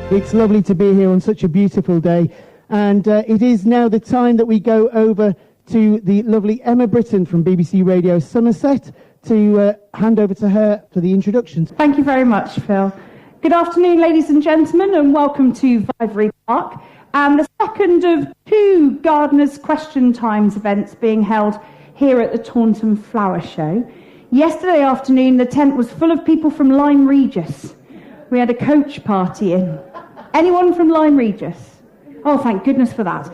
It's lovely to be here on such a beautiful day, and it is now the time that we go over to the lovely Emma Britton from BBC Radio Somerset to hand over to her for the introductions. Thank you very much, Phil. Good afternoon, ladies and gentlemen, and welcome to Vivery Park, and the second of two Gardeners' Question Times events being held here at the Taunton Flower Show. Yesterday afternoon, the tent was full of people from Lyme Regis. We had a coach party in. Anyone from Lyme Regis? Oh, thank goodness for that.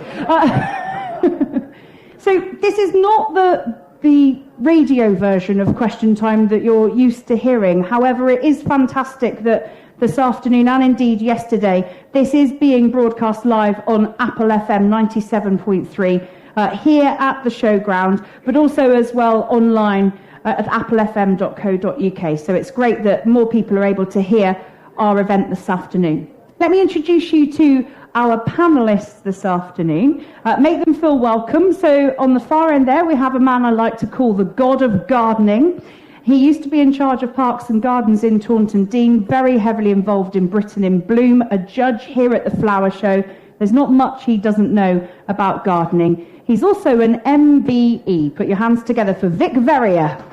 So this is not the radio version of Question Time that you're used to hearing. However, it is fantastic that this afternoon, and indeed yesterday, this is being broadcast live on Apple FM 97.3 here at the showground, but also as well online at applefm.co.uk. So it's great that more people are able to hear our event this afternoon. Let me introduce you to our panellists this afternoon. Make them feel welcome. So on the far end there, we have a man I like to call the God of Gardening. He used to be in charge of Parks and Gardens in Taunton Deane, very heavily involved in Britain in Bloom, a judge here at the Flower Show. There's not much he doesn't know about gardening. He's also an MBE. Put your hands together for Vic Verrier.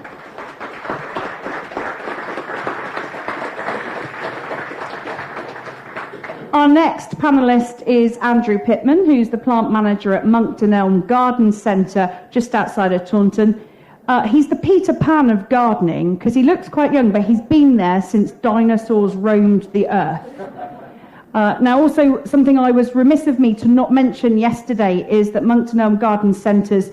Our next panellist is Andrew Pittman, who's the plant manager at Monkton Elm Garden Centre, just outside of Taunton. He's the Peter Pan of gardening, because he looks quite young, but he's been there since dinosaurs roamed the earth. Now, also, something I was remiss of me to not mention yesterday is that Monkton Elm Garden Centre's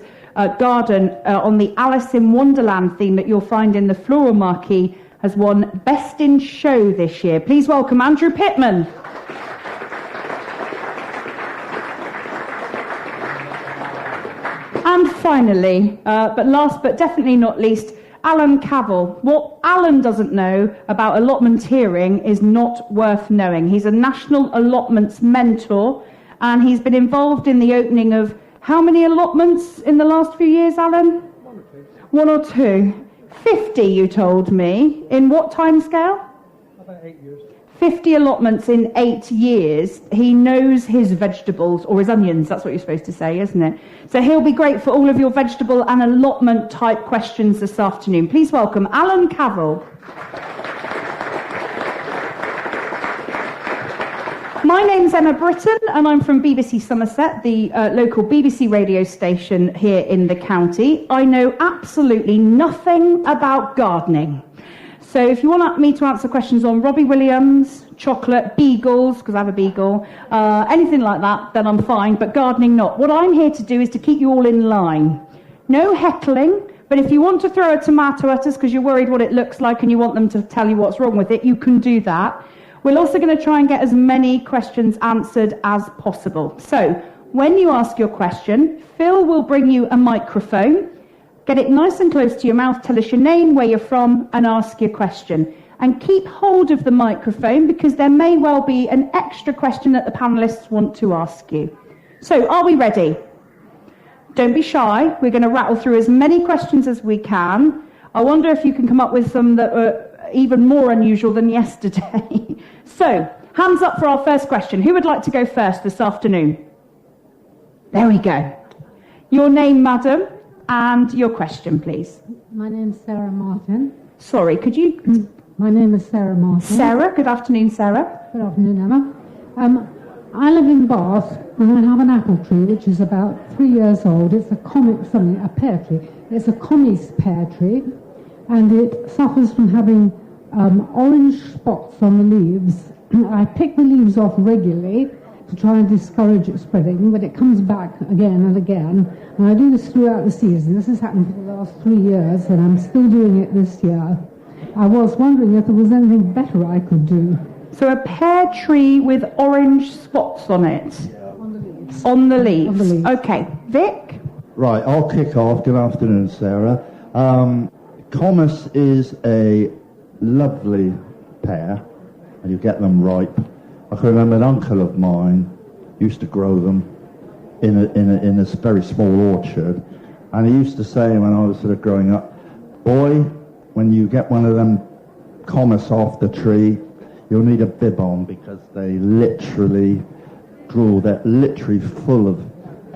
garden on the Alice in Wonderland theme that you'll find in the floral marquee has won Best in Show this year. Please welcome Andrew Pittman. And finally, but last but definitely not least, Alan Cavell. What Alan doesn't know about allotmenteering is not worth knowing. He's a national allotments mentor, and he's been involved in the opening of how many allotments in the last few years, Alan? One or two. 50, you told me. In what time scale? About 8 years. 50 allotments in 8 years. He knows his vegetables, or his onions, that's what you're supposed to say, isn't it? So he'll be great for all of your vegetable and allotment type questions this afternoon. Please welcome Alan Cavell. My name's Emma Britton, and I'm from BBC Somerset, the local BBC radio station here in the county. I know absolutely nothing about gardening. So if you want me to answer questions on Robbie Williams, chocolate, beagles, because I have a beagle, anything like that, then I'm fine, but gardening not. What I'm here to do is to keep you all in line. No heckling, but if you want to throw a tomato at us because you're worried what it looks like and you want them to tell you what's wrong with it, you can do that. We're also going to try and get as many questions answered as possible. So when you ask your question, Phil will bring you a microphone. Get it nice and close to your mouth, tell us your name, where you're from, and ask your question. And keep hold of the microphone, because there may well be an extra question that the panellists want to ask you. So, are we ready? Don't be shy. We're going to rattle through as many questions as we can. I wonder if you can come up with some that are even more unusual than yesterday. So, hands up for our first question. Who would like to go first this afternoon? There we go. Your name, madam? And your question, please. My name's Sarah Martin. Sorry, could you... My name is Sarah Martin. Sarah, good afternoon, Sarah. Good afternoon, Emma. I live in Bath, and I have an apple tree, which is about 3 years old. It's a pear tree. It's a commis pear tree, and it suffers from having orange spots on the leaves. I pick the leaves off regularly to try and discourage it spreading, but it comes back again and again. And I do this throughout the season. This has happened for the last 3 years, and I'm still doing it this year. I was wondering if there was anything better I could do. So a pear tree with orange spots on it? Yeah. On the leaves. On the leaves. On the leaves. Okay. Vic? Right, I'll kick off. Good afternoon, Sarah. Commis is a lovely pear, and you get them ripe. I can remember an uncle of mine used to grow them in a very small orchard, and he used to say when I was sort of growing up, boy, when you get one of them commis off the tree, you'll need a bib on because they literally drool. They're literally full of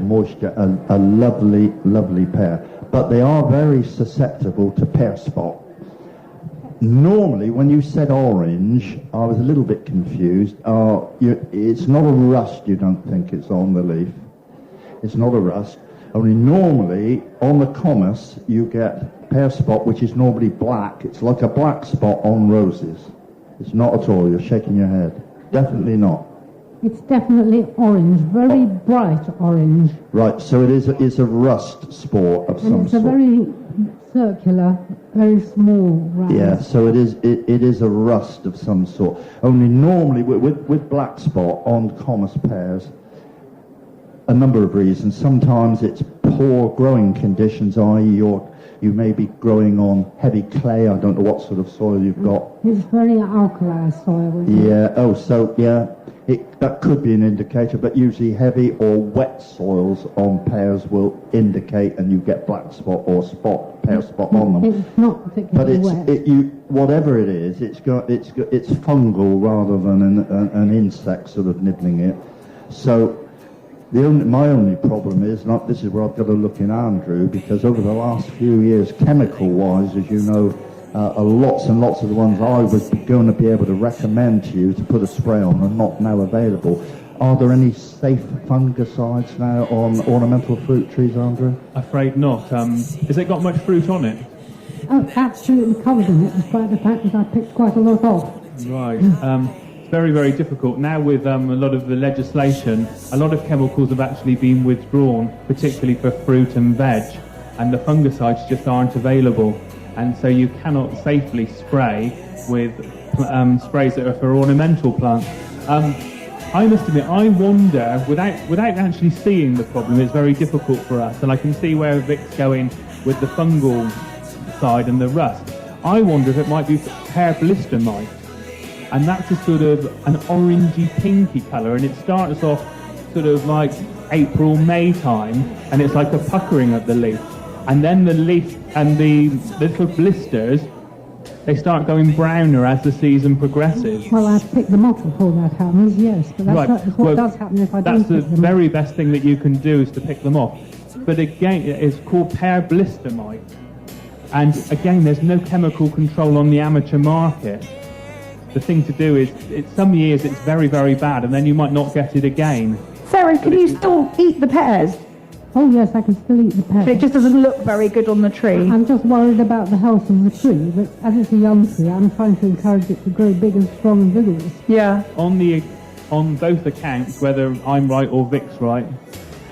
moisture. A lovely, lovely pear. But they are very susceptible to pear spot. Normally, when you said orange, I was a little bit confused. It's not a rust, you don't think it's on the leaf. It's not a rust. Only normally, on the commas, you get pear spot, which is normally black. It's like a black spot on roses. It's not at all. You're shaking your head. Definitely not. It's definitely orange, very bright orange. Right, so it's a rust spore of some sort. And it's a very circular, very small round. Yeah, so it is a rust of some sort. Only normally with black spot on commas pears, a number of reasons. Sometimes it's poor growing conditions, i.e. you may be growing on heavy clay. I don't know what sort of soil you've got. It's very alkali soil. Yeah, that could be an indicator, but usually heavy or wet soils on pears will indicate, and you get black spot or pear spot on them. It's not particularly wet. Whatever it is, it's fungal rather than an insect sort of nibbling it. So my only problem is, this is where I've got to look in Andrew, because over the last few years, chemical-wise, as you know, lots and lots of the ones I was going to be able to recommend to you to put a spray on are not now available. Are there any safe fungicides now on ornamental fruit trees, Andrew? Afraid not. Has it got much fruit on it? Oh, absolutely covered in it, despite the fact that I picked quite a lot off. Right. It's very, very difficult. Now with a lot of the legislation, a lot of chemicals have actually been withdrawn, particularly for fruit and veg, and the fungicides just aren't available. And so you cannot safely spray with sprays that are for ornamental plants. I must admit, I wonder, without actually seeing the problem, it's very difficult for us, and I can see where Vic's going with the fungal side and the rust. I wonder if it might be pear blister mite, and that's a sort of an orangey pinky colour, and it starts off sort of like April, May time, and it's like a puckering of the leaf. And then the leaf and the little blisters, they start going browner as the season progresses. Well, I pick them off before that happens, yes. But that's what does happen if I don't pick them off. That's the very best thing that you can do, is to pick them off. But again, it's called pear blister mite. And again, there's no chemical control on the amateur market. The thing to do is, some years it's very, very bad, and then you might not get it again. Sarah, can you still eat the pears? Oh yes, I can still eat the pear. But it just doesn't look very good on the tree. I'm just worried about the health of the tree, but as it's a young tree, I'm trying to encourage it to grow big and strong and vigorous. Yeah. On both accounts, whether I'm right or Vic's right,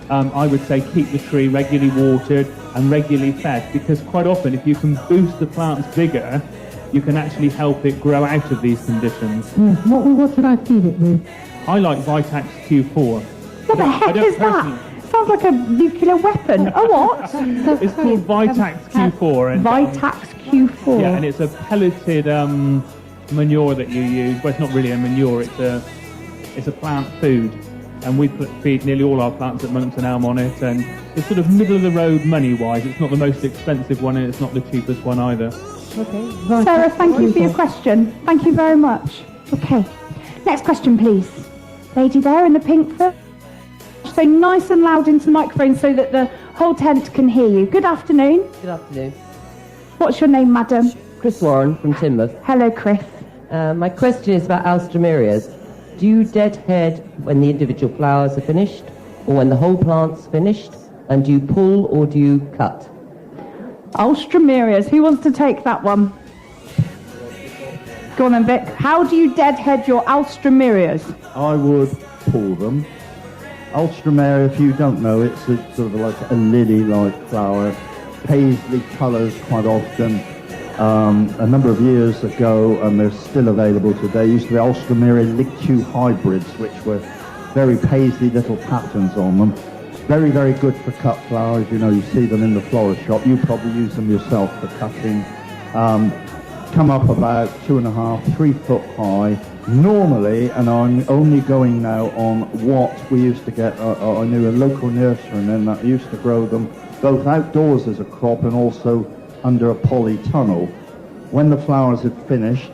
I would say keep the tree regularly watered and regularly fed, because quite often if you can boost the plant's vigour, you can actually help it grow out of these conditions. Yes. What should I feed it with? I like Vitax Q4. What the heck is that? Sounds like a nuclear weapon. Oh, what? It's called Vitax Q4. And, Vitax Q4. Yeah, and it's a pelleted manure that you use. Well, it's not really a manure. It's a plant food, and we feed nearly all our plants at Monks and Elm on it. And it's sort of middle of the road money-wise. It's not the most expensive one, and it's not the cheapest one either. Okay. Sarah, thank you for your question. Thank you very much. Okay. Next question, please. Lady there in the pink fur. So nice and loud into the microphone so that the whole tent can hear you. Good afternoon. Good afternoon. What's your name, madam? Chris Warren from Teignmouth. Hello, Chris. My question is about alströmerias. Do you deadhead when the individual flowers are finished, or when the whole plant's finished? And do you pull or do you cut? Alströmerias. Who wants to take that one? Go on then, Vic. How do you deadhead your alströmerias? I would pull them. Alströmeria, if you don't know, it's sort of like a lily-like flower, paisley colours quite often. A number of years ago, and they're still available today, used to be Alströmeria licu hybrids, which were very paisley little patterns on them. Very, very good for cut flowers. You know, you see them in the florist shop. You probably use them yourself for cutting. Come up about 2.5, 3 foot high. Normally, and I'm only going now on what we used to get, I knew a local nurseryman that used to grow them both outdoors as a crop and also under a polytunnel. When the flowers had finished,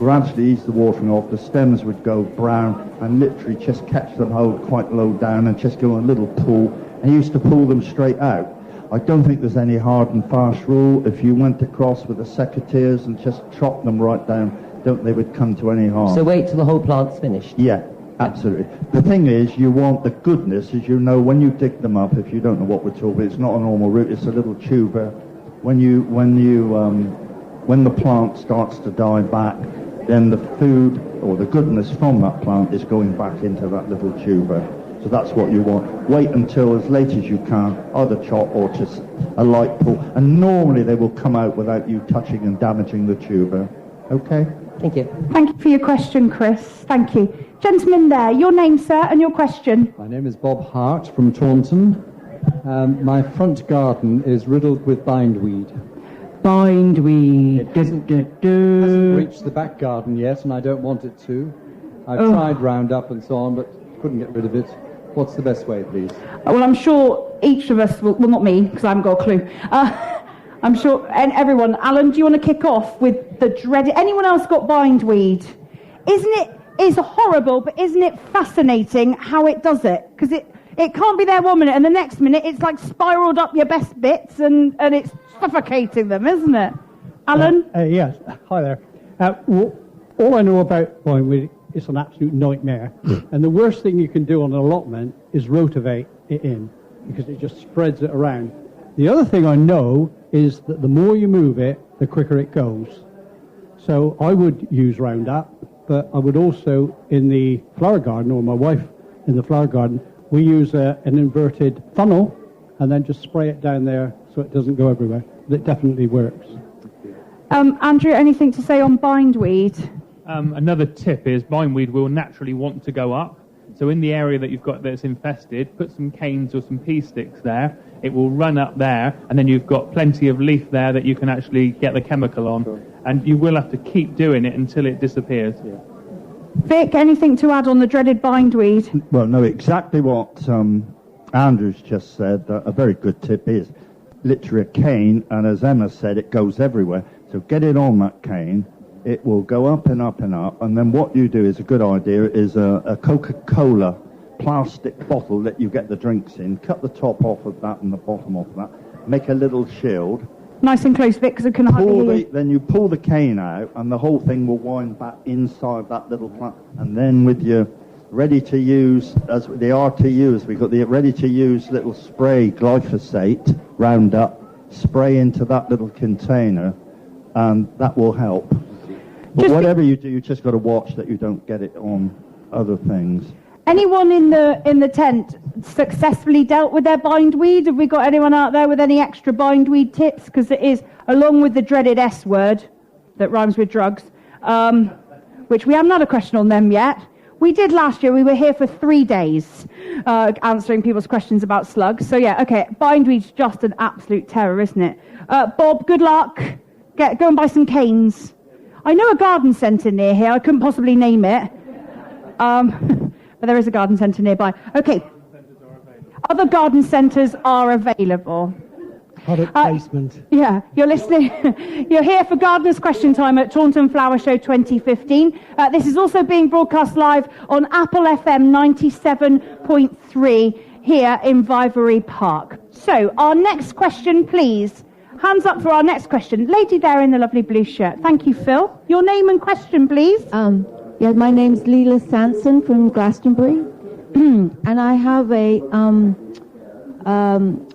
gradually ease the watering off, the stems would go brown, and literally just catch them hold quite low down and just go a little pull. And he used to pull them straight out. I don't think there's any hard and fast rule. If you went across with the secateurs and just chopped them right down, don't they would come to any harm. So wait till the whole plant's finished? Yeah, absolutely. The thing is, you want the goodness, as you know, when you dig them up, if you don't know what we're talking about, it's not a normal root, it's a little tuber. When the plant starts to die back, then the food or the goodness from that plant is going back into that little tuber. So that's what you want. Wait until as late as you can, either chop or just a light pull. And normally they will come out without you touching and damaging the tuber. Okay? Thank you. Thank you for your question, Chris. Thank you. Gentleman there, your name, sir, and your question. My name is Bob Hart from Taunton. My front garden is riddled with bindweed. Bindweed. It hasn't reached the back garden yet, and I don't want it to. I've tried Roundup and so on, but couldn't get rid of it. What's the best way, please? Well, I'm sure each of us will, well, not me, because I haven't got a clue. I'm sure, and everyone, Alan, do you want to kick off with the dreaded... Anyone else got bindweed? It's horrible, but isn't it fascinating how it does it? Because it can't be there 1 minute, and the next minute it's like spiraled up your best bits, and it's suffocating them, isn't it? Alan? Yes, hi there. All I know about bindweed, it's an absolute nightmare. And the worst thing you can do on an allotment is rotivate it in, because it just spreads it around. The other thing I know is that the more you move it, the quicker it goes. So I would use Roundup, but I would also, in the flower garden, or my wife in the flower garden, we use an inverted funnel and then just spray it down there so it doesn't go everywhere. It definitely works. Andrew, anything to say on bindweed? Another tip is bindweed will naturally want to go up. So in the area that you've got that's infested, put some canes or some pea sticks there. It will run up there, and then you've got plenty of leaf there that you can actually get the chemical on. Sure. And you will have to keep doing it until it disappears. Yeah. Vic, anything to add on the dreaded bindweed? Well, no, exactly what Andrew's just said. A very good tip is literally a cane, and as Emma said, it goes everywhere. So get it on that cane. It will go up and up and up, and then what you do is a good idea is a Coca-Cola plastic bottle that you get the drinks in. Cut the top off of that and the bottom off of that. Make a little shield. Nice and close, Vic, because I can hardly hear you. Then you pull the cane out, and the whole thing will wind back inside that little plant. And then with your ready-to-use, as the RTUs, we've got the ready-to-use little spray glyphosate Roundup, spray into that little container, and that will help. But whatever you do, you just got to watch that you don't get it on other things. Anyone in the tent successfully dealt with their bindweed? Have we got anyone out there with any extra bindweed tips? Because it is, along with the dreaded S word that rhymes with drugs, which we haven't had a question on them yet. We did last year. We were here for 3 days answering people's questions about slugs. So yeah, okay, bindweed's just an absolute terror, isn't it? Bob, good luck. Go and buy some canes. I know a garden centre near here. I couldn't possibly name it. But there is a garden centre nearby. Okay. Other garden centres are available. Product placement. Yeah, you're listening. You're here for Gardener's Question Time at Taunton Flower Show 2015. This is also being broadcast live on Apple FM 97.3 here in Vivery Park. So, our next question, please. Hands up for our next question. Lady there in the lovely blue shirt. Thank you, Phil. Your name and question, please. Yeah, my name's Leela Sanson from Glastonbury, and I have a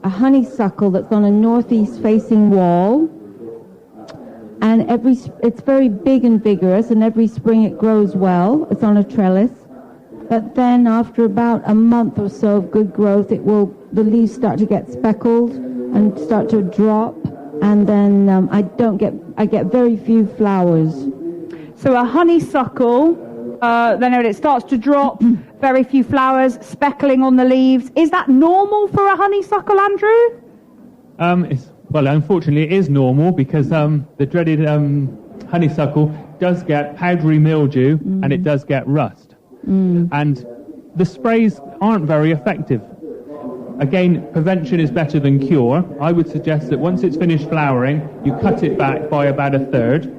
honeysuckle that's on a northeast-facing wall, and it's very big and vigorous, and every spring it grows well. It's on a trellis, but then after about a month or so of good growth, the leaves start to get speckled and start to drop, and then I get very few flowers. So a honeysuckle, then it starts to drop, very few flowers, speckling on the leaves. Is that normal for a honeysuckle, Andrew? Well, unfortunately, it is normal because the dreaded honeysuckle does get powdery mildew and it does get rust. And the sprays aren't very effective. Again, prevention is better than cure. I would suggest that once it's finished flowering, you cut it back by about a third.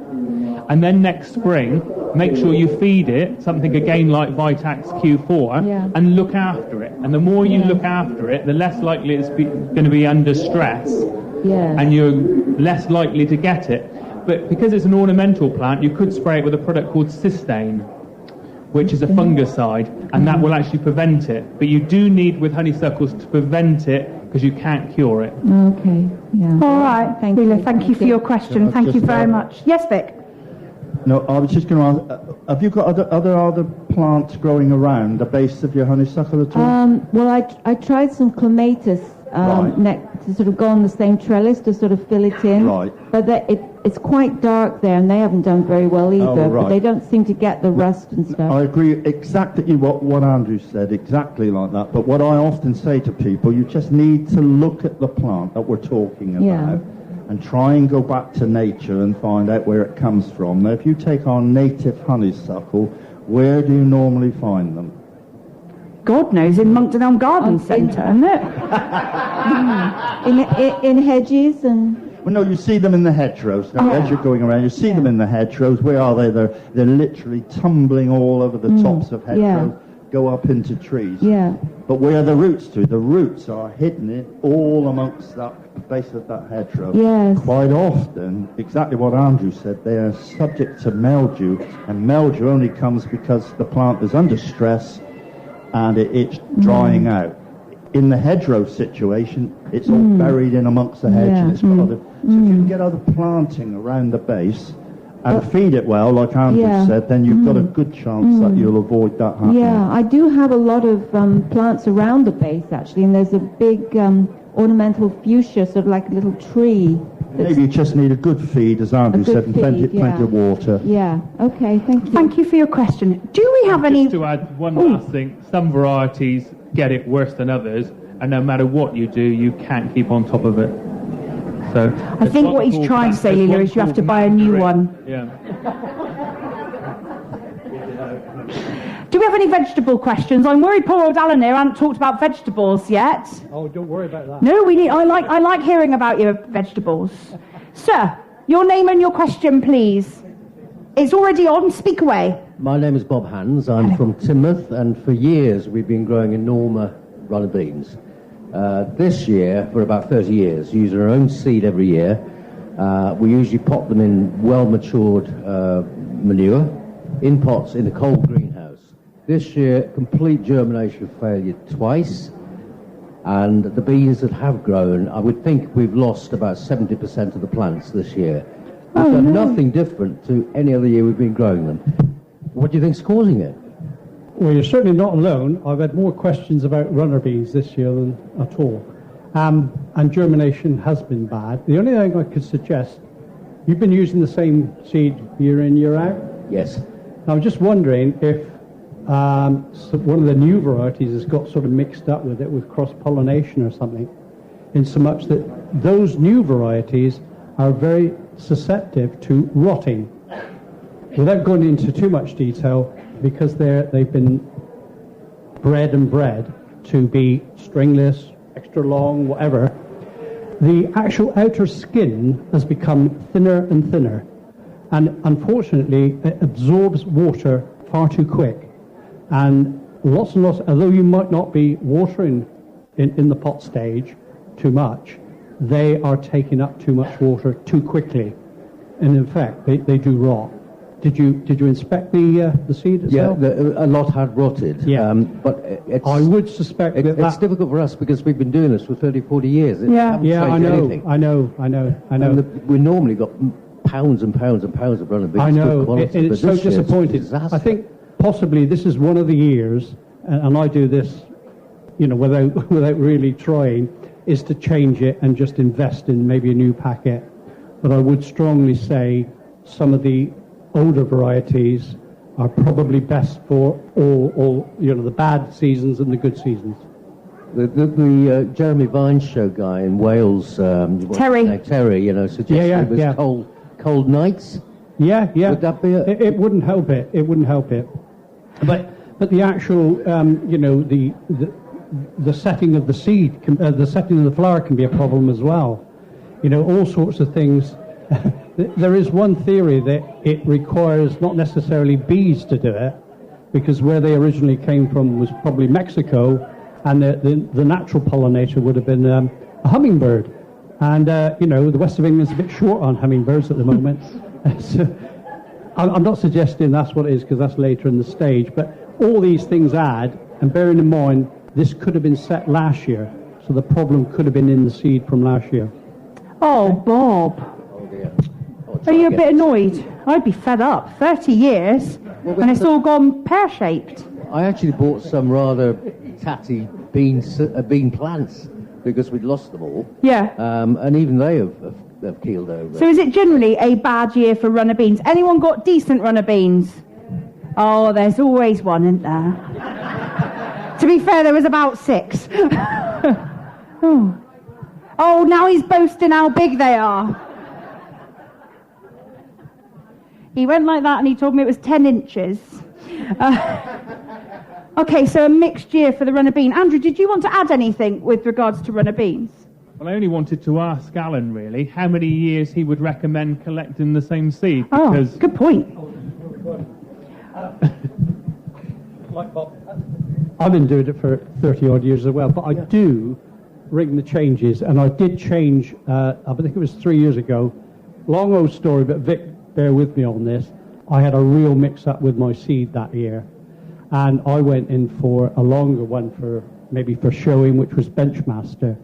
And then next spring, make sure you feed it something again like Vitax Q4 and look after it. And the more you look after it, the less likely it's going to be under stress and you're less likely to get it. But because it's an ornamental plant, you could spray it with a product called Cystane, which is a fungicide, and that will actually prevent it. But you do need, with honeysuckles, to prevent it because you can't cure it. Okay, yeah. All right, Thank you. Thank you for your question. Thank you very much. Yes, Vic? No, I was just going to ask, have you got other plants growing around the base of your honeysuckle at all? Well, I tried some clematis to sort of go on the same trellis to sort of fill it in. Right. But it's quite dark there, and they haven't done very well either. Oh, right. But they don't seem to get the rust and stuff. I agree exactly what Andrew said, exactly like that. But what I often say to people, you just need to look at the plant that we're talking about and try and go back to nature and find out where it comes from. Now, if you take our native honeysuckle, where do you normally find them? God knows, in Monkton Elm Garden Centre, isn't it? In hedges and... Well, no, you see them in the hedgerows. Now, as you're going around, you see them in the hedgerows. Where are they? They're literally tumbling all over the tops of hedgerows, go up into trees. Yeah. But where are the roots to? The roots are hidden all amongst that base of that hedgerow. Yes. Quite often, exactly what Andrew said, they are subject to mildew, and mildew only comes because the plant is under stress and it's drying out. In the hedgerow situation, it's all buried in amongst the hedge, and it's got other. So if you can get other planting around the base and feed it well, like Andrew said, then you've got a good chance that you'll avoid that happening. Yeah, I do have a lot of plants around the base actually, and there's a big ornamental fuchsia, sort of like a little tree. Maybe you just need a good feed, as Andrew said, and plenty of water. Yeah. Okay. Thank you. Thank you for your question. Do we have any? Just to add one last thing, some varieties get it worse than others, and no matter what you do, you can't keep on top of it. So I think what he's trying to say, Leela, is you have to buy a new one. Yeah. Do we have any vegetable questions? I'm worried poor old Alan here hasn't talked about vegetables yet. Oh, don't worry about that. No, we need. I like hearing about your vegetables. Sir, your name and your question, please. It's already on. Speak away. My name is Bob Hands. I'm from Timoth, and for years we've been growing enormous runner beans. This year, for about 30 years, using our own seed every year. We usually pot them in well-matured manure, in pots in a cold greenhouse. This year, complete germination failure twice, and the beans that have grown, I would think we've lost about 70% of the plants this year. We've done nothing different to any other year we've been growing them. What do you think's causing it? Well, you're certainly not alone. I've had more questions about runner beans this year than at all. And germination has been bad. The only thing I could suggest, you've been using the same seed year in, year out? Yes. I'm just wondering if one of the new varieties has got sort of mixed up with it, with cross-pollination or something, in so much that those new varieties are very susceptible to rotting. Without going into too much detail, because they've been bred to be stringless, extra long, whatever, the actual outer skin has become thinner and thinner. And unfortunately, it absorbs water far too quick. And lots, although you might not be watering in the pot stage too much, they are taking up too much water too quickly. And in fact, they do rot. Did you inspect the seed itself? Yeah, a lot had rotted. Yeah. But I would suspect it's difficult for us because we've been doing this for 30, 40 years. I know. And we normally got pounds and pounds and pounds of runner beans. I know. Quality, it's so disappointing. I think possibly this is one of the years, and I do this, without really trying, is to change it and just invest in maybe a new packet. But I would strongly say some of the older varieties are probably best for all the bad seasons and the good seasons. The Jeremy Vines show guy in Wales, Terry, suggested it was cold nights. Yeah. Would that be it wouldn't help it. It wouldn't help it. But the actual, the setting of the seed, the setting of the flower can be a problem as well. All sorts of things. There is one theory that it requires not necessarily bees to do it, because where they originally came from was probably Mexico, and the natural pollinator would have been a hummingbird. And, the west of England's a bit short on hummingbirds at the moment. So I'm not suggesting that's what it is, because that's later in the stage, but all these things add, and bearing in mind, this could have been set last year, so the problem could have been in the seed from last year. Oh, Bob. Oh dear. Are you a bit annoyed? I'd be fed up. 30 years, and it's all gone pear-shaped. I actually bought some rather tatty bean plants because we'd lost them all. Yeah. And even they have keeled over. So is it generally a bad year for runner beans? Anyone got decent runner beans? Oh, there's always one, isn't there? To be fair, there was about 6. Oh, now he's boasting how big they are. He went like that and he told me it was 10 inches. Okay, so a mixed year for the runner bean. Andrew, did you want to add anything with regards to runner beans? Well, I only wanted to ask Alan, really, how many years he would recommend collecting the same seed. Oh, good point. I've been doing it for 30-odd years as well, but I do ring the changes, and I did change, I think it was 3 years ago. Long old story, but Vic, bear with me on this. I had a real mix-up with my seed that year, and I went in for a longer one for showing, which was Benchmaster.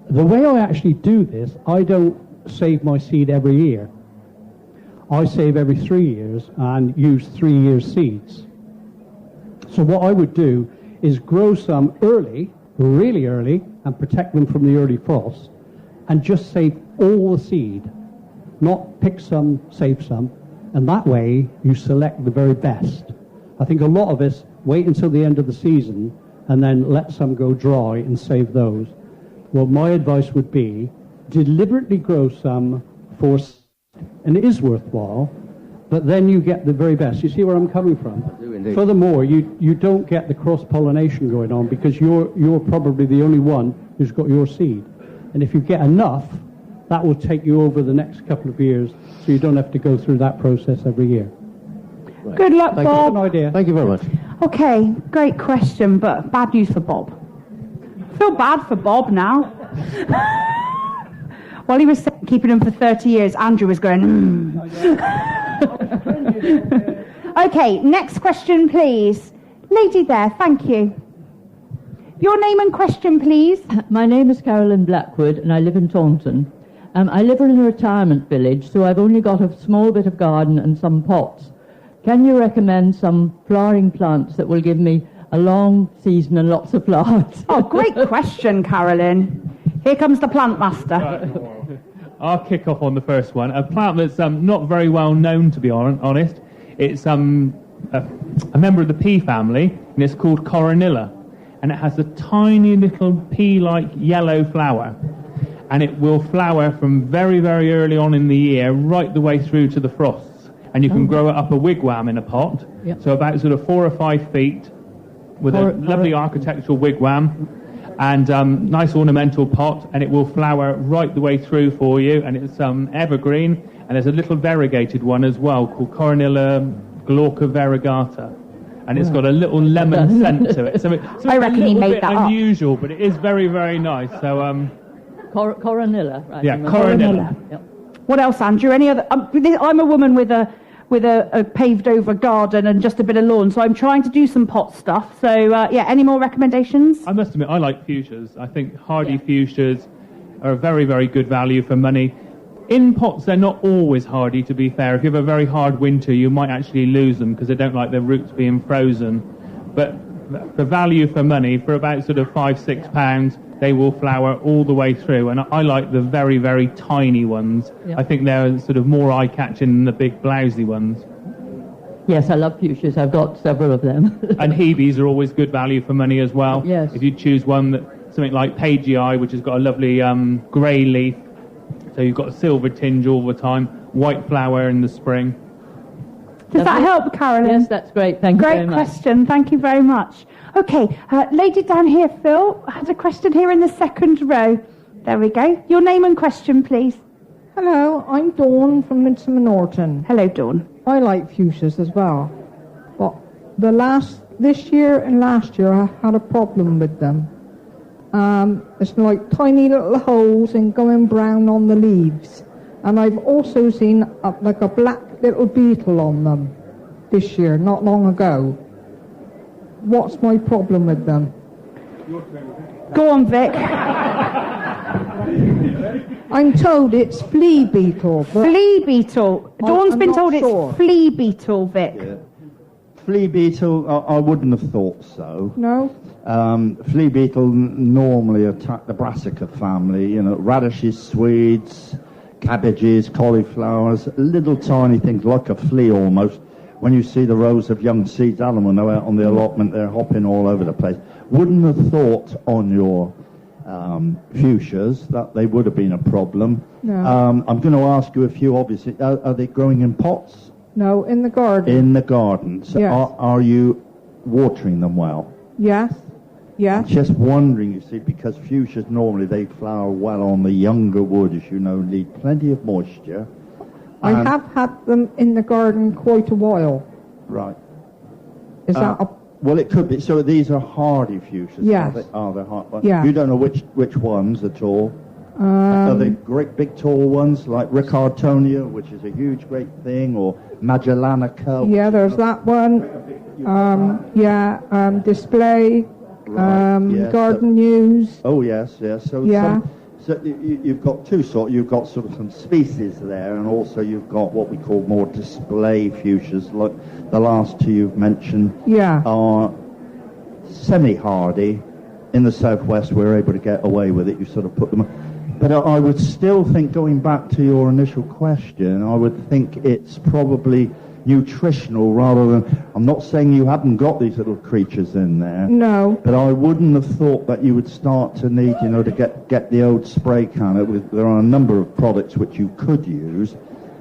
The way I actually do this, I don't save my seed every year. I save every 3 years and use 3 year seeds. So what I would do is grow some early, really early, and protect them from the early frost, and just save all the seed. Not pick some, save some, and that way you select the very best. I think a lot of us wait until the end of the season and then let some go dry and save those. Well, my advice would be deliberately grow some for, and it is worthwhile, but then you get the very best. You see where I'm coming from? I do indeed. Furthermore, you don't get the cross-pollination going on because you're probably the only one who's got your seed. And if you get enough, that will take you over the next couple of years, so you don't have to go through that process every year. Right. Good luck, Thank Bob. You. Idea. Thank you very much. Okay, great question, but bad news for Bob. I feel bad for Bob now. While he was keeping them for 30 years, Andrew was going, Okay, next question, please. Lady there, thank you. Your name and question, please. My name is Carolyn Blackwood, and I live in Taunton. I live in a retirement village, so I've only got a small bit of garden and some pots. Can you recommend some flowering plants that will give me a long season and lots of flowers? Oh, great question, Carolyn. Here comes the plant master. I'll kick off on the first one. A plant that's not very well known, to be honest. It's a member of the pea family, and it's called Coronilla. And it has a tiny little pea-like yellow flower. And it will flower from very, very early on in the year, right the way through to the frosts. And you can grow it up a wigwam in a pot. Yep. So about sort of 4 or 5 feet with a lovely architectural wigwam and nice ornamental pot, and it will flower right the way through for you. And it's evergreen, and there's a little variegated one as well called Coronilla glauca variegata. And it's got a little lemon scent to it. So I reckon he made that up. Unusual, but it is very, very nice. So Coronilla, right? Yeah, Coronilla. Yep. What else, Andrew? Any other? I'm a woman with a paved over garden and just a bit of lawn, so I'm trying to do some pot stuff. So any more recommendations? I must admit, I like fuchsias. I think hardy fuchsias are a very, very good value for money. In pots, they're not always hardy, to be fair. If you have a very hard winter, you might actually lose them because they don't like their roots being frozen. But for value for money, for about sort of £5-6, they will flower all the way through. And I like the very, very tiny ones. Yep. I think they're sort of more eye-catching than the big blousy ones. Yes, I love fuchsias. I've got several of them. And Hebes are always good value for money as well. Yes. If you choose one, something like Pagei, which has got a lovely grey leaf, so you've got a silver tinge all the time, white flower in the spring. Does that help, Carolyn? Yes, that's great. Thank you very much. Great question. Thank you very much. Okay, lady down here, Phil, had a question here in the second row. There we go. Your name and question, please. Hello, I'm Dawn from Midsummer Norton. Hello, Dawn. I like fuchsias as well, but this year and last year I had a problem with them. It's like tiny little holes and going brown on the leaves. And I've also seen like a black little beetle on them this year, not long ago. What's my problem with them? Go on, Vic. I'm told it's flea beetle. Flea beetle. Dawn's been told sure. It's flea beetle, Vic. Yeah. Flea beetle, I wouldn't have thought so. No? Flea beetle normally attack the brassica family, you know, radishes, swedes, cabbages, cauliflowers, little tiny things like a flea almost. When you see the rows of young seeds, Alan will know out on the allotment, they're hopping all over the place. Wouldn't have thought on your fuchsias that they would have been a problem. No. I'm going to ask you a few, obviously. Are they growing in pots? No, in the garden. In the garden. So yes. are you watering them well? Yes. Yes. I'm just wondering, you see, because fuchsias normally they flower well on the younger wood, as you know, need plenty of moisture. I have had them in the garden quite a while. Right. Is that a... Well, it could be. So these are hardy fuchsias. Yes. Are they hard? Yeah. You don't know which ones at all? Are they great big tall ones like Riccartonia, which is a huge great thing, or Magellanica? Yeah, there's that one. Display. Right, yes. Garden News. Oh yes, yes. So yeah. So you've got two sorts. You've got sort of some species there, and also you've got what we call more display fuchsias, like the last two you've mentioned. Yeah. Are semi-hardy. In the southwest, we're able to get away with it. You sort of put them. But I would still think, going back to your initial question, I would think it's probably nutritional rather than... I'm not saying you haven't got these little creatures in there. No. But I wouldn't have thought that you would start to need, to get the old spray can. There are a number of products which you could use,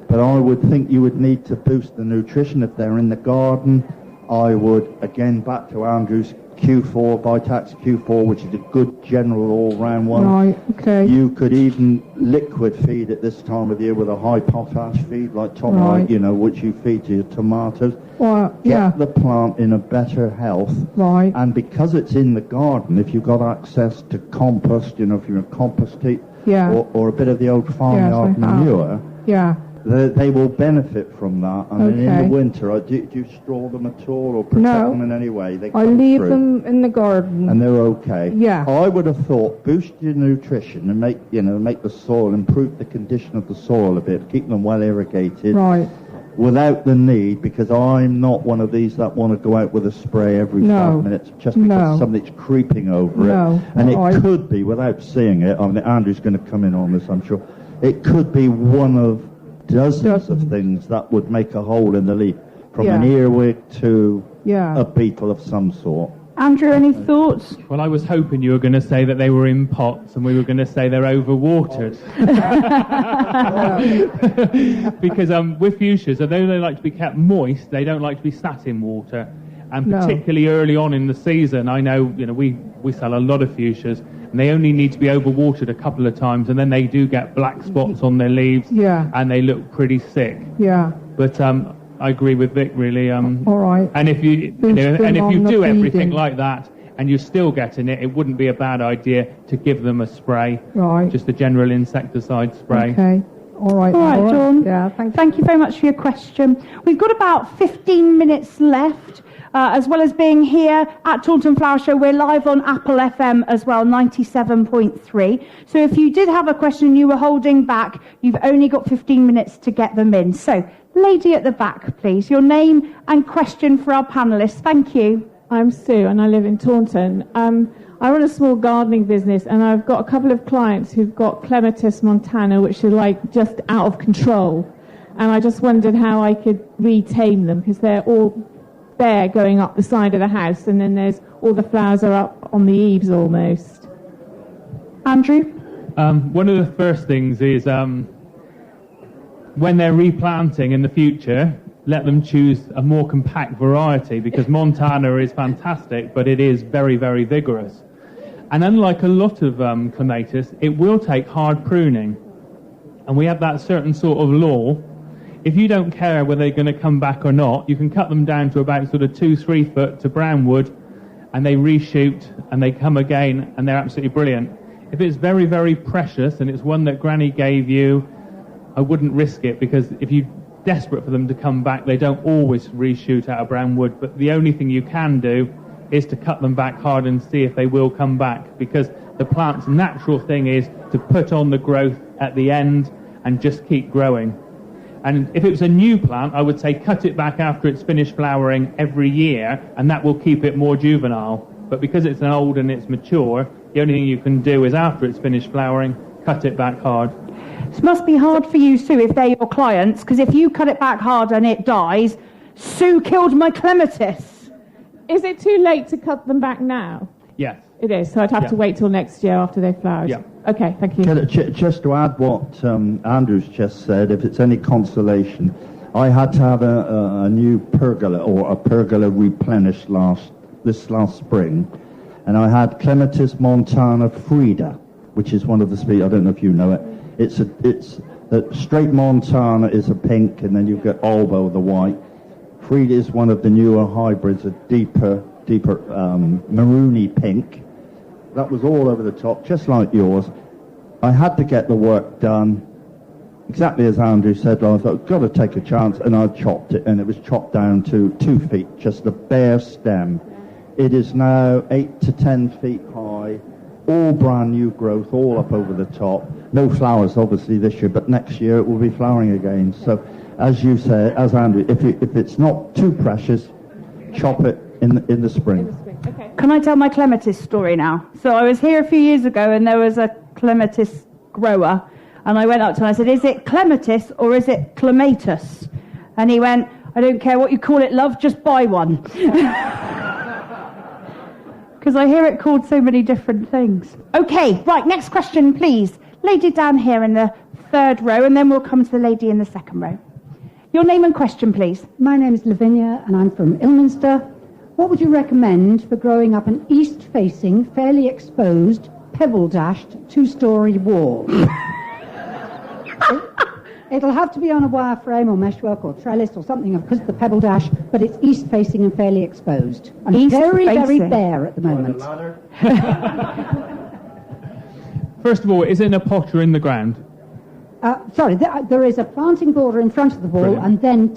but I would think you would need to boost the nutrition if they're in the garden. I would, again, back to Andrew's Q4, Vitax Q4, which is a good general all-round one. Right, okay. You could even liquid feed at this time of year with a high potash feed, like Right. which you feed to your tomatoes. Well, Get the plant in a better health. Right. And because it's in the garden, if you've got access to compost, if you're a compost heap, Yeah. or a bit of the old farmyard Yes, I have. manure, Yeah. they will benefit from that. And then in Okay. the winter, do you straw them at all or protect No. them in any way? They I come leave through. them in the garden. And they're okay. Yeah. I would have thought boost your nutrition and make the soil, improve the condition of the soil a bit, keep them well irrigated. Right. Without the need, because I'm not one of these that want to go out with a spray every No. 5 minutes just because something's creeping over No. it. And it Right. could be, without seeing it, Andrew's going to come in on this, I'm sure, it could be one of dozens of things that would make a hole in the leaf, from an earwig to a beetle of some sort. Andrew, any thoughts? Well, I was hoping you were going to say that they were in pots and we were going to say they're overwatered. Because with fuchsias, although they like to be kept moist, they don't like to be sat in water. And particularly early on in the season, I know, we sell a lot of fuchsias, and they only need to be overwatered a couple of times, and then they do get black spots on their leaves, and they look pretty sick. Yeah. But I agree with Vic, really. All right. And if you do everything like that, and you're still getting it, it wouldn't be a bad idea to give them a spray. Right. Just a general insecticide spray. Okay. All right. All right, Dawn. Yeah, Thank you very much for your question. We've got about 15 minutes left. As well as being here at Taunton Flower Show, we're live on Apple FM as well, 97.3. So if you did have a question and you were holding back, you've only got 15 minutes to get them in. So, lady at the back, please, your name and question for our panellists. Thank you. I'm Sue and I live in Taunton. I run a small gardening business and I've got a couple of clients who've got Clematis montana, which are like just out of control. And I just wondered how I could retame them because they're all bare going up the side of the house, and then there's all the flowers are up on the eaves almost. Andrew? One of the first things is when they're replanting in the future, let them choose a more compact variety, because Montana is fantastic, but it is very, very vigorous. And unlike a lot of clematis, it will take hard pruning. and we have that certain sort of law. If you don't care whether they're going to come back or not, you can cut them down to about sort of 2-3 foot to brown wood, and they reshoot and they come again, and they're absolutely brilliant. If it's very, very precious and it's one that Granny gave you, I wouldn't risk it, because if you're desperate for them to come back, they don't always reshoot out of brown wood. But the only thing you can do is to cut them back hard and see if they will come back, because the plant's natural thing is to put on the growth at the end and just keep growing. And if it was a new plant, I would say cut it back after it's finished flowering every year, and that will keep it more juvenile. But because it's an old and it's mature, the only thing you can do is after it's finished flowering, cut it back hard. This must be hard for you, Sue, if they're your clients, because if you cut it back hard and it dies, Sue killed my clematis. Is it too late to cut them back now? Yes. It is, so I'd have to wait till next year after they've flowered. Yeah. Okay, thank you. Just to add what Andrew's just said, if it's any consolation, I had to have a new pergola, or a pergola replenished this last spring, and I had Clematis montana Frida, which is one of the species. I don't know if you know it. It's the straight montana is a pink, and then you get Albo, the white. Frida is one of the newer hybrids, a deeper maroony pink. That was all over the top, just like yours. I had to get the work done, exactly as Andrew said. I thought, got to take a chance, and I chopped it, and it was chopped down to 2 feet, just a bare stem. It is now 8 to 10 feet high, all brand new growth, all up over the top. No flowers, obviously, this year, but next year it will be flowering again. So, as you say, as Andrew, if it's not too precious, chop it in the spring. Okay. Can I tell my clematis story now? So I was here a few years ago, and there was a clematis grower, and I went up to him and I said, is it clematis or is it clematis? And he went, I don't care what you call it, love, just buy one. Because I hear it called so many different things. Okay, right, next question, please. Lady down here in the 3rd row, and then we'll come to the lady in the 2nd row. Your name and question, please. My name is Lavinia, and I'm from Ilminster. What would you recommend for growing up an east-facing, fairly exposed, pebble-dashed, 2-storey wall? It'll have to be on a wire frame or meshwork or trellis or something because of the pebble dash, but it's east-facing and fairly exposed. And very, very bare at the moment. First of all, is it in a pot or in the ground? Sorry, there is a planting border in front of the wall. Brilliant. And then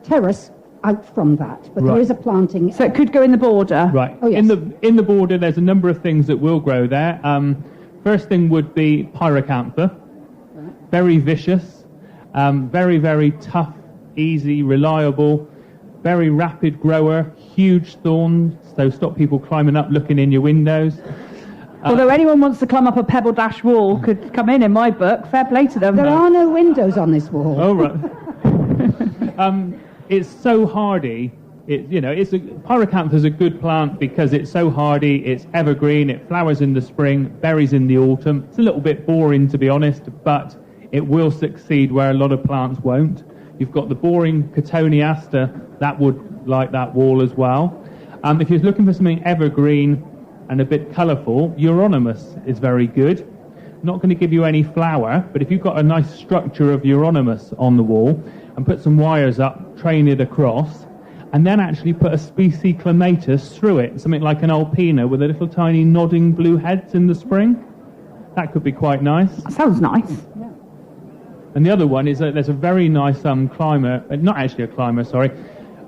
terrace out from that, but there is a planting. So it could go in the border? Right. Oh, yes. In the border, there's a number of things that will grow there. First thing would be pyracantha. Very vicious, very, very tough, easy, reliable, very rapid grower, huge thorns, so stop people climbing up looking in your windows. Although anyone wants to climb up a pebble dash wall could come in my book. Fair play to them. There are no windows on this wall. Oh, right. It's so hardy. Pyracantha is a good plant because it's so hardy, it's evergreen, it flowers in the spring, berries in the autumn. It's a little bit boring, to be honest, but it will succeed where a lot of plants won't. You've got the boring Cotoneaster, that would like that wall as well. If you're looking for something evergreen and a bit colourful, Euronymous is very good. Not going to give you any flower, but if you've got a nice structure of Euronymous on the wall and put some wires up, train it across, and then actually put a species clematis through it, something like an alpina with a little tiny nodding blue heads in the spring, that could be quite nice. That sounds nice. Yeah. And the other one is that there's a very nice climber, not actually a climber, sorry,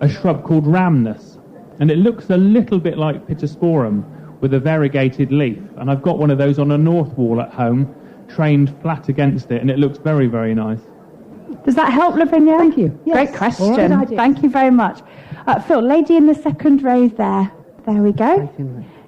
a shrub called rhamnus. And it looks a little bit like Pittosporum with a variegated leaf. And I've got one of those on a north wall at home, trained flat against it, and it looks very, very nice. Does that help, Lavinia? Thank you. Yes. Great question. Thank you very much. Phil, lady in the 2nd row there. There we go.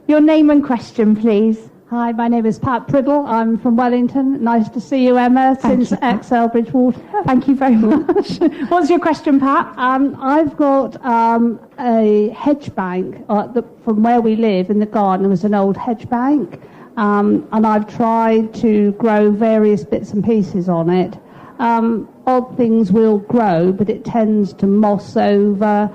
Your name and question, please. Hi, my name is Pat Priddle. I'm from Wellington. Nice to see you, Emma, since XL Bridgewater. Thank you very much. What's your question, Pat? I've got a hedge bank from where we live in the garden. It was an old hedge bank, and I've tried to grow various bits and pieces on it. Odd things will grow, but it tends to moss over.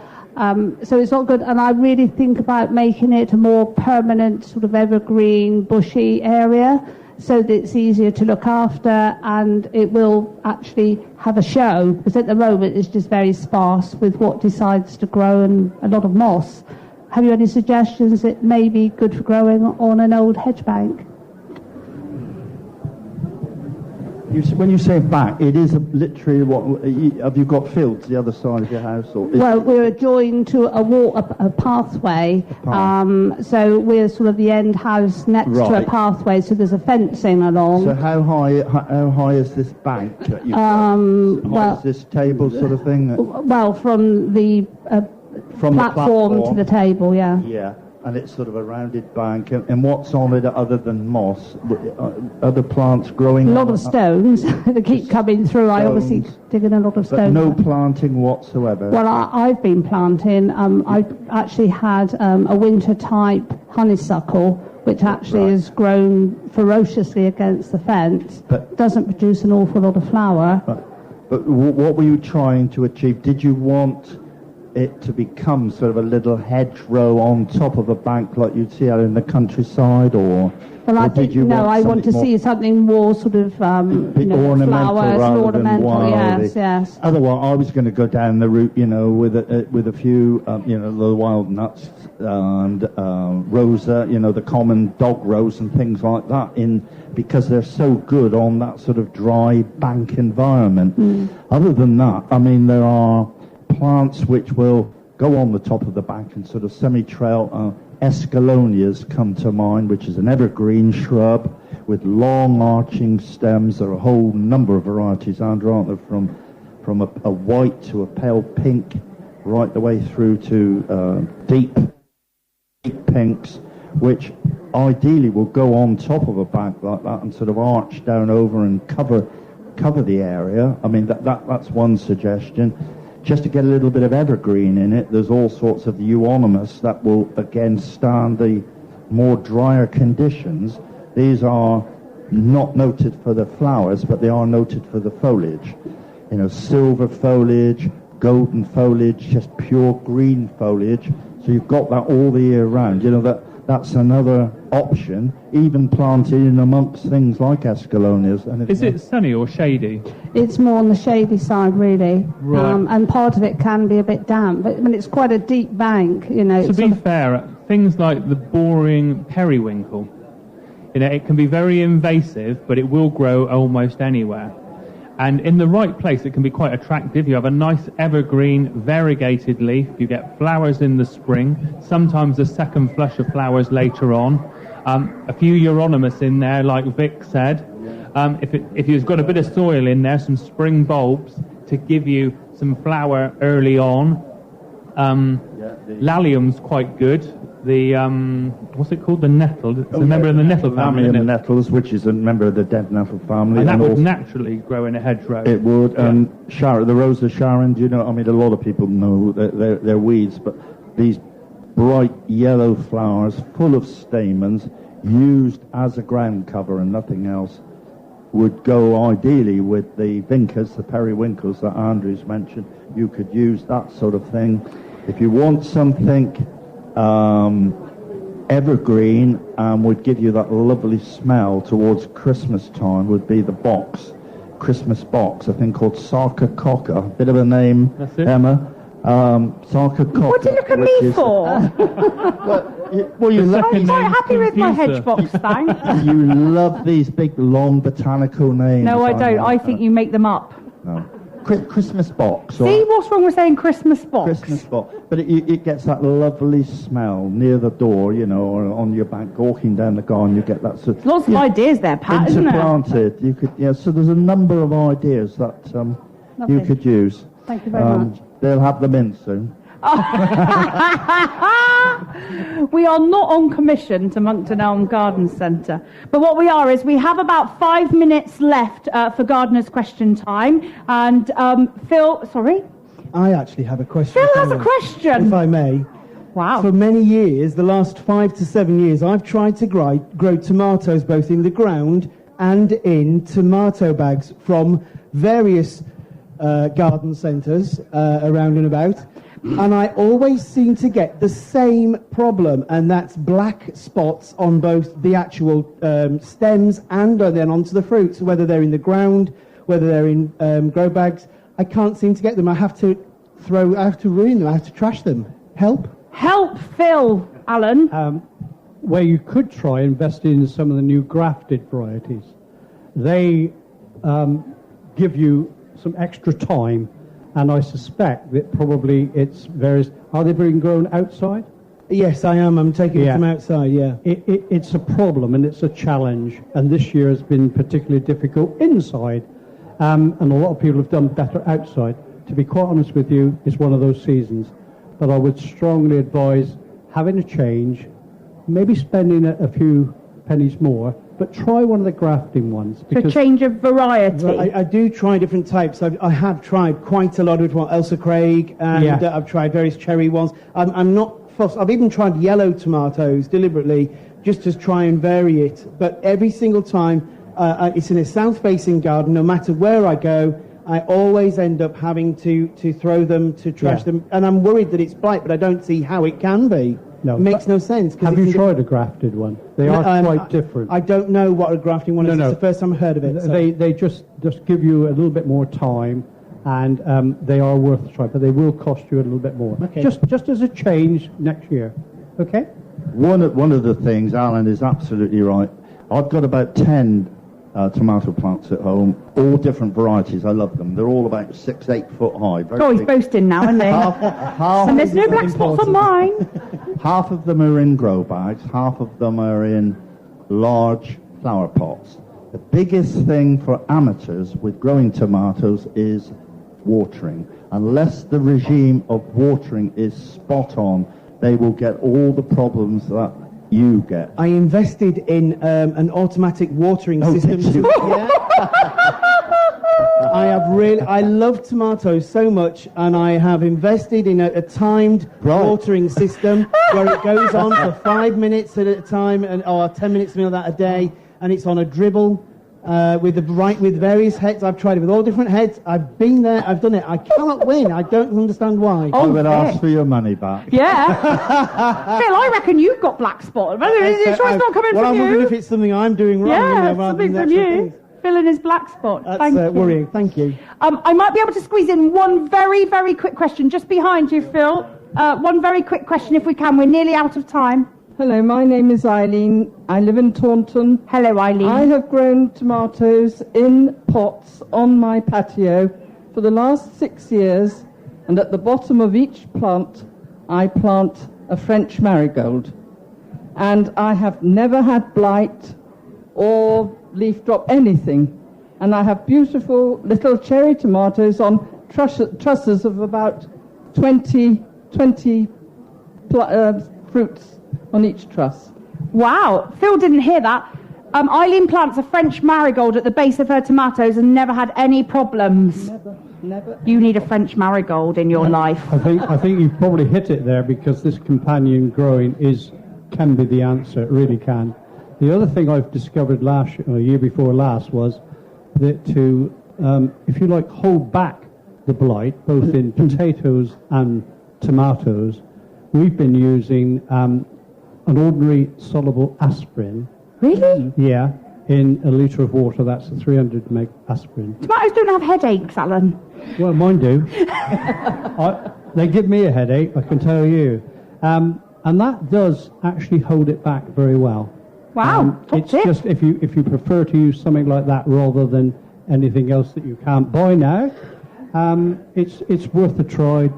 So it's not good, and I really think about making it a more permanent sort of evergreen, bushy area. so that it's easier to look after, and it will actually have a show, because at the moment it's just very sparse with what decides to grow and a lot of moss. Have you any suggestions that may be good for growing on an old hedge bank? When you say back, it is literally what? Have you got fields the other side of your house? Or Well, we're adjoined to a pathway, so we're sort of the end house next to a Right. pathway, so there's a fencing along. So how high is this bank that you've got? Well, is this table sort of thing? well, from the platform to the table, yeah. Yeah, and it's sort of a rounded bank. And what's on it other than moss? Other plants growing? A lot of stones that keep coming through. I obviously dig in a lot of But stones. no planting whatsoever? Well, I've been planting. I actually had a winter-type honeysuckle, which actually has grown ferociously against the fence, but doesn't produce an awful lot of flower. But what were you trying to achieve? Did you want it to become sort of a little hedgerow on top of a bank like you'd see out in the countryside, or? Well, I or think, did you no, want I want to something see something more sort of, ornamental flowers, rather ornamental, than wildy. yes, yes. Otherwise, I was going to go down the route, with a few, the wild nuts and rosa, the common dog rose and things like that, because they're so good on that sort of dry bank environment. Other than that, I mean, there are plants which will go on the top of the bank and sort of semi-trail. Escalonias come to mind, which is an evergreen shrub with long arching stems. There are a whole number of varieties, Andrew, aren't there, from a white to a pale pink, right the way through to deep pinks, which ideally will go on top of a bank like that and sort of arch down over and cover the area. I mean, that's one suggestion. Just to get a little bit of evergreen in it, there's all sorts of euonymus that will again stand the more drier conditions. These are not noted for the flowers, but they are noted for the foliage. Silver foliage, golden foliage, just pure green foliage. So you've got that all the year round. That's another option, even planted in amongst things like escalonias. And Is it sunny or shady? It's more on the shady side, really. Right. And part of it can be a bit damp. But, I mean, it's quite a deep bank, To be fair, things like the boring periwinkle, it can be very invasive, but it will grow almost anywhere. And in the right place, it can be quite attractive. You have a nice evergreen, variegated leaf. You get flowers in the spring, sometimes a second flush of flowers later on. A few euonymus in there, like Vic said. If you've got a bit of soil in there, some spring bulbs to give you some flower early on. Lalium's quite good. The what's it called? The nettle. It's a member of the nettle family. Lamium nettles, which is a member of the dead nettle family, and that would naturally grow in a hedgerow. It would. And the Rose of Sharon. Do you know? I mean, a lot of people know they're weeds, but these bright yellow flowers, full of stamens, used as a ground cover and nothing else, would go ideally with the vincas, the periwinkles that Andrew's mentioned. You could use that sort of thing. If you want something evergreen and would give you that lovely smell towards Christmas time, would be the Christmas box, a thing called Sarcococca. Bit of a name, Emma. Sarcococca. What do you look at me for? I'm quite happy with my hedge box, thanks. You love these big, long botanical names. No, I don't. I think you make them up. No. Christmas box. See, what's wrong with saying Christmas box? Christmas box. But it gets that lovely smell near the door, or on your bank, walking down the garden, you get that sort of... Lots of ideas there, Pat, isn't there? Interplanted. You could, so there's a number of ideas that you could use. Thank you very much. They'll have them in soon. We are not on commission to Monkton Elm Garden Centre. But what we are is we have about 5 minutes left for Gardener's Question Time. And Phil, sorry? I actually have a question. Phil has a question. If I may. Wow. For many years, the last 5 to 7 years, I've tried to grow tomatoes both in the ground and in tomato bags from various garden centres around and about. and I always seem to get the same problem, and that's black spots on both the actual stems and then onto the fruits, whether they're in the ground, whether they're in grow bags. I can't seem to get them. I have to ruin them. I have to trash them. Help, Phil, Alan. Where you could try investing in some of the new grafted varieties. They give you some extra time, and I suspect that probably it's various... Are they being grown outside? Yes, I am. I'm taking it from outside, yeah. It's a problem, and it's a challenge, and this year has been particularly difficult inside, and a lot of people have done better outside. To be quite honest with you, it's one of those seasons. But I would strongly advise having a change, maybe spending a few pennies more, but try one of the grafting ones. To change of variety. I do try different types. I have tried quite a lot of Elsa Craig, and I've tried various cherry ones. I'm not fussed. I've even tried yellow tomatoes deliberately, just to try and vary it. But every single time, it's in a south-facing garden, no matter where I go, I always end up having to throw them, to trash them. And I'm worried that it's blight, but I don't see how it can be. No, it makes no sense. Have you tried a grafted one? They are quite different. I don't know what a grafting one is. It's the first time I've heard of it. So. They just give you a little bit more time, and they are worth a try, but they will cost you a little bit more. Okay. Just as a change next year. Okay? One of the things, Alan is absolutely right. I've got about 10 tomato plants at home, all different varieties. I love them. They're all about 6-8 foot high. He's boasting now, isn't he? And there's no black spots on mine. Half of them are in grow bags, half of them are in large flower pots. The biggest thing for amateurs with growing tomatoes is watering. Unless the regime of watering is spot on, they will get all the problems that you get. I invested in an automatic watering system. I love tomatoes so much, and I have invested in a timed watering system where it goes on for 5 minutes at a time, or 10 minutes of that a day, and it's on a dribble with various heads. I've tried it with all different heads. I've been there. I've done it. I cannot win. I don't understand why. I would ask for your money back. Yeah. Phil, I reckon you've got black spot. It's not coming from you. I'm wondering if it's something I'm doing wrong. Yeah, something from you. Phil and his black spot. That's worrying. Thank you. I might be able to squeeze in one very, very quick question just behind you, Phil. One very quick question if we can. We're nearly out of time. Hello, my name is Eileen. I live in Taunton. Hello, Eileen. I have grown tomatoes in pots on my patio for the last 6 years, and at the bottom of each plant, I plant a French marigold. And I have never had blight or leaf drop, anything. And I have beautiful little cherry tomatoes on trusses of about 20 fruits on each truss. Wow, Phil didn't hear that. Eileen plants a French marigold at the base of her tomatoes and never had any problems. Never. You need a French marigold in your life. I think you've probably hit it there, because this companion growing can be the answer. It really can. The other thing I've discovered year before last was that to, if you like, hold back the blight, both in potatoes and tomatoes, we've been using an ordinary soluble aspirin. Really? Yeah, in a litre of water. That's a 300 meg aspirin. Tomatoes don't have headaches, Alan. Well, mine do. They give me a headache, I can tell you. And that does actually hold it back very well. Wow, it's just if you prefer to use something like that rather than anything else that you can't buy now, it's worth a try. Yeah.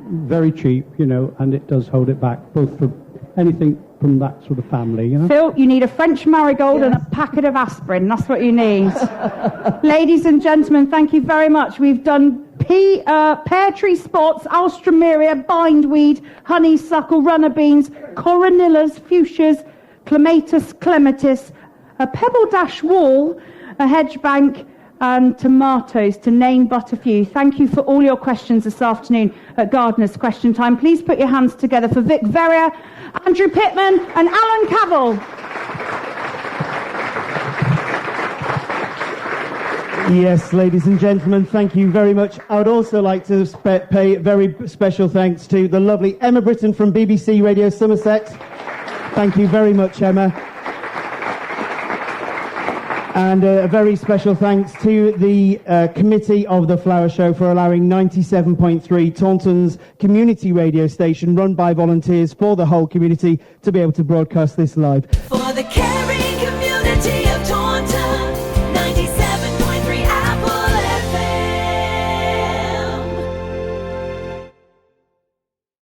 Very cheap, and it does hold it back, both for anything from that sort of family, Phil, you need a French marigold and a packet of aspirin. That's what you need. Ladies and gentlemen, thank you very much. We've done pear tree spots, alstroemeria, bindweed, honeysuckle, runner beans, coronillas, fuchsias, clematis, a pebble dash wall, a hedge bank, and tomatoes, to name but a few. Thank you for all your questions this afternoon at Gardener's Question Time. Please put your hands together for Vic Verrier, Andrew Pittman and Alan Cavell. Yes, ladies and gentlemen, thank you very much. I would also like to pay very special thanks to the lovely Emma Britton from BBC Radio Somerset. Thank you very much, Emma. And a very special thanks to the committee of the Flower Show for allowing 97.3 Taunton's community radio station run by volunteers for the whole community to be able to broadcast this live. For the